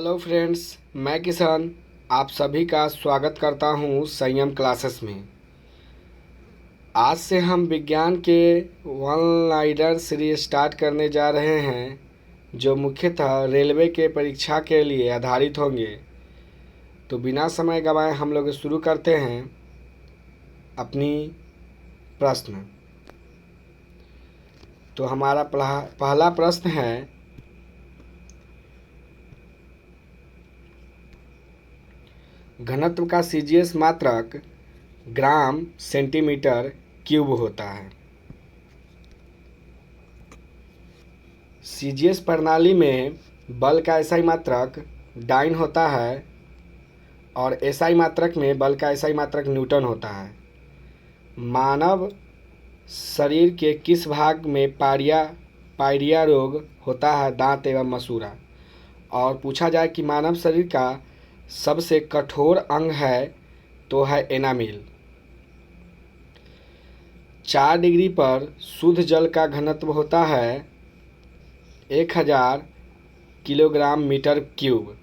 Hello friends, मैं किशन आप सभी का स्वागत करता हूं संयम क्लासेस में। आज से हम विज्ञान के वन लाइनर सीरीज स्टार्ट करने जा रहे हैं जो मुख्यतः रेलवे के परीक्षा के लिए आधारित होंगे। तो बिना समय गंवाए हम लोग शुरू करते हैं अपनी प्रश्न। तो हमारा पहला प्रश्न है, घनत्व का सीजीएस मात्रक ग्राम सेंटीमीटर क्यूब होता है। सीजीएस प्रणाली में बल का एसआई मात्रक डाइन होता है और एसआई मात्रक में बल का एसआई मात्रक न्यूटन होता है। मानव शरीर के किस भाग में पायरिया रोग होता है? दांत एवं मसूड़ा। और पूछा जाए कि मानव शरीर का सबसे कठोर अंग है तो है एनामिल। 4 डिग्री पर शुद्ध जल का घनत्व होता है 1000 किलोग्राम मीटर क्यूब।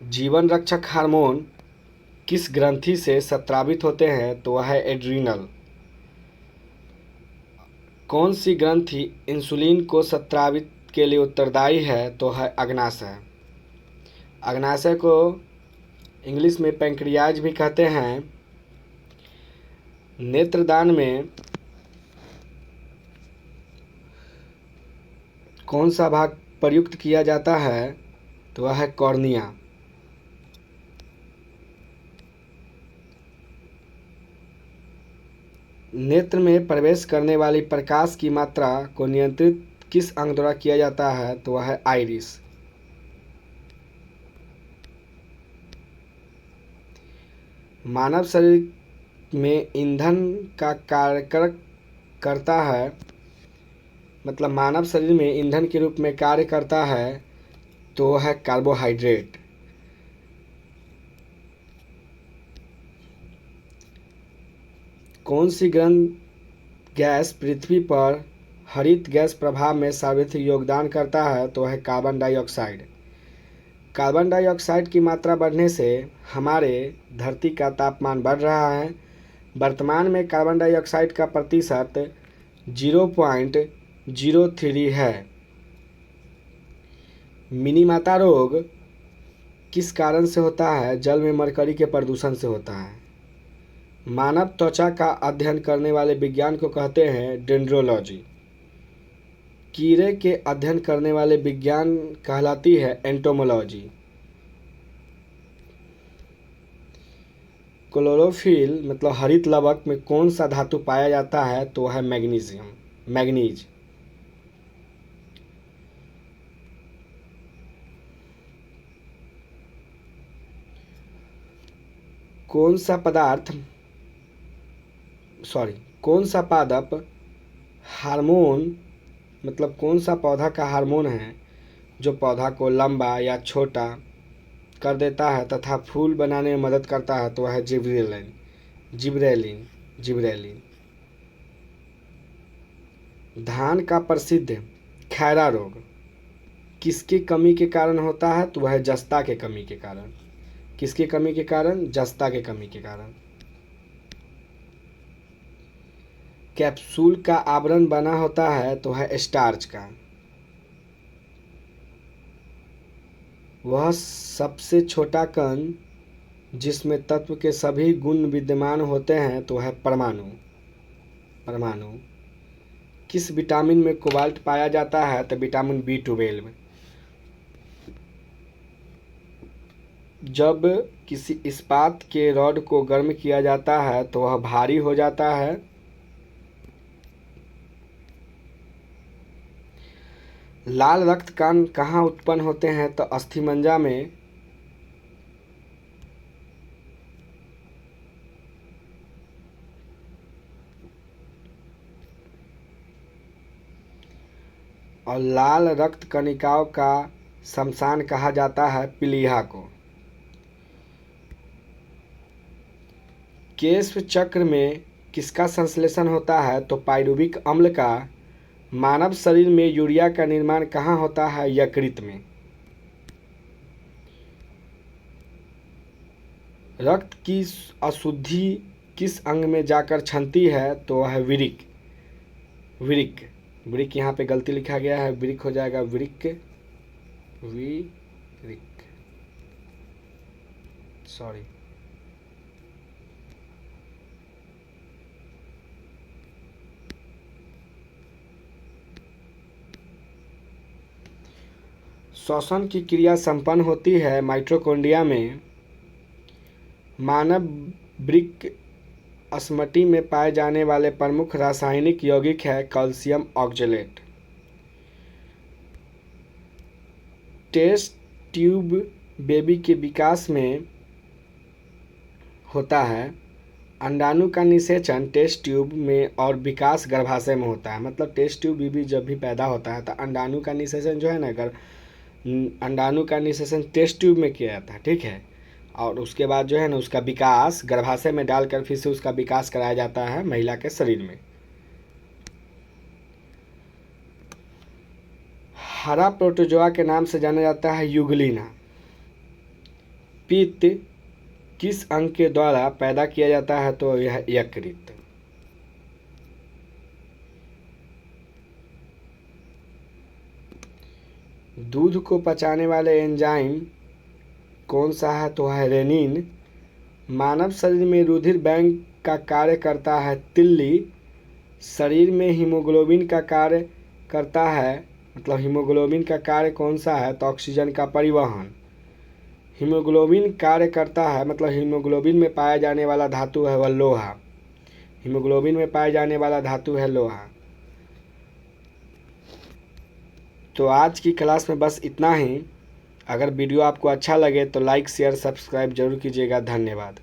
जीवन रक्षक हार्मोन किस ग्रंथि से स्रावित होते हैं? तो वह है एड्रिनल। कौन सी ग्रंथि इंसुलिन को स्रावित के लिए उत्तरदायी है? तो है अग्नाशय। अग्नाशय को इंग्लिश में पैंक्रियाज भी कहते हैं। नेत्रदान में कौन सा भाग प्रयुक्त किया जाता है? तो वह है कॉर्निया। नेत्र में प्रवेश करने वाली प्रकाश की मात्रा को नियंत्रित किस अंग द्वारा किया जाता है? तो वह है आइरिस। मानव शरीर में ईंधन का कार्य करता है, मतलब मानव शरीर में ईंधन के रूप में कार्य करता है तो वह है कार्बोहाइड्रेट। कौन सी गैस पृथ्वी पर हरित गैस प्रभाव में सर्वाधिक योगदान करता है? तो है कार्बन डाइऑक्साइड। कार्बन डाइऑक्साइड की मात्रा बढ़ने से हमारे धरती का तापमान बढ़ रहा है। वर्तमान में कार्बन डाइऑक्साइड का प्रतिशत 0.03 है। मिनीमाता रोग किस कारण से होता है? जल में मरकरी के प्रदूषण से होता है। मानव त्वचा का अध्ययन करने वाले विज्ञान को कहते हैं डेंड्रोलॉजी। कीड़े के अध्ययन करने वाले विज्ञान कहलाती है एंटोमोलॉजी। क्लोरोफिल मतलब हरित लवक में कौन सा धातु पाया जाता है? तो है मैग्नीज। कौन सा पादप हार्मोन मतलब कौन सा पौधा का हार्मोन है जो पौधा को लंबा या छोटा कर देता है तथा फूल बनाने में मदद करता है? तो वह है जिब्रेलिन। धान का प्रसिद्ध खैरा रोग किसकी कमी के कारण होता है? तो वह है जस्ता के कमी के कारण। किसकी कमी के कारण? जस्ता के कमी के कारण। कैप्सूल का आवरण बना होता है तो है स्टार्च का। वह सबसे छोटा कण जिसमें तत्व के सभी गुण विद्यमान होते हैं तो है परमाणु। किस विटामिन में कोबाल्ट पाया जाता है? तो विटामिन B12। जब किसी इस्पात के रॉड को गर्म किया जाता है तो वह भारी हो जाता है। लाल रक्त कण कहाँ उत्पन्न होते हैं? तो अस्थिमज्जा में। और लाल रक्त कणिकाओं का शमशान कहा जाता है प्लीहा को। केशव चक्र में किसका संश्लेषण होता है? तो पाइरुविक अम्ल का। मानव शरीर में यूरिया का निर्माण कहाँ होता है? यकृत में। रक्त की अशुद्धि किस अंग में जाकर छनती है? तो वह है वृक्क। वृक्क वृक्क यहाँ पे गलती लिखा गया है, वृक्क हो जाएगा वृक्क। वृक्क, सॉरी। श्वसन की क्रिया संपन्न होती है माइटोकॉन्ड्रिया में। मानव वृक्क अस्मटी में पाए जाने वाले प्रमुख रासायनिक यौगिक है calcium oxalate. Test tube baby के विकास में होता है। अंडाणु का निषेचन टेस्ट ट्यूब में और विकास गर्भाशय में होता है। मतलब टेस्ट ट्यूब बेबी जब भी पैदा होता है तो अंडाणु का निषेचन जो है ना, अंडाणु का निषेचन टेस्ट ट्यूब में किया जाता है, ठीक है। और उसके बाद जो है ना उसका विकास गर्भाशय में डालकर फिर से उसका विकास कराया जाता है महिला के शरीर में। हरा प्रोटोजोआ के नाम से जाना जाता है यूग्लिना। पित्त किस अंग के द्वारा पैदा किया जाता है? तो यह यकृत। दूध को पचाने वाले एंजाइम कौन सा है? तो है रेनिन। मानव शरीर में रुधिर बैंक का कार्य करता है तिल्ली। शरीर में हीमोग्लोबिन का कार्य करता है, मतलब हीमोग्लोबिन का कार्य कौन सा है? तो ऑक्सीजन का परिवहन। हीमोग्लोबिन कार्य करता है, मतलब हीमोग्लोबिन में पाया जाने वाला धातु है वह लोहा। हीमोग्लोबिन में पाया जाने वाला धातु है लोहा। तो आज की क्लास में बस इतना ही। अगर वीडियो आपको अच्छा लगे तो लाइक शेयर सब्सक्राइब जरूर कीजिएगा। धन्यवाद।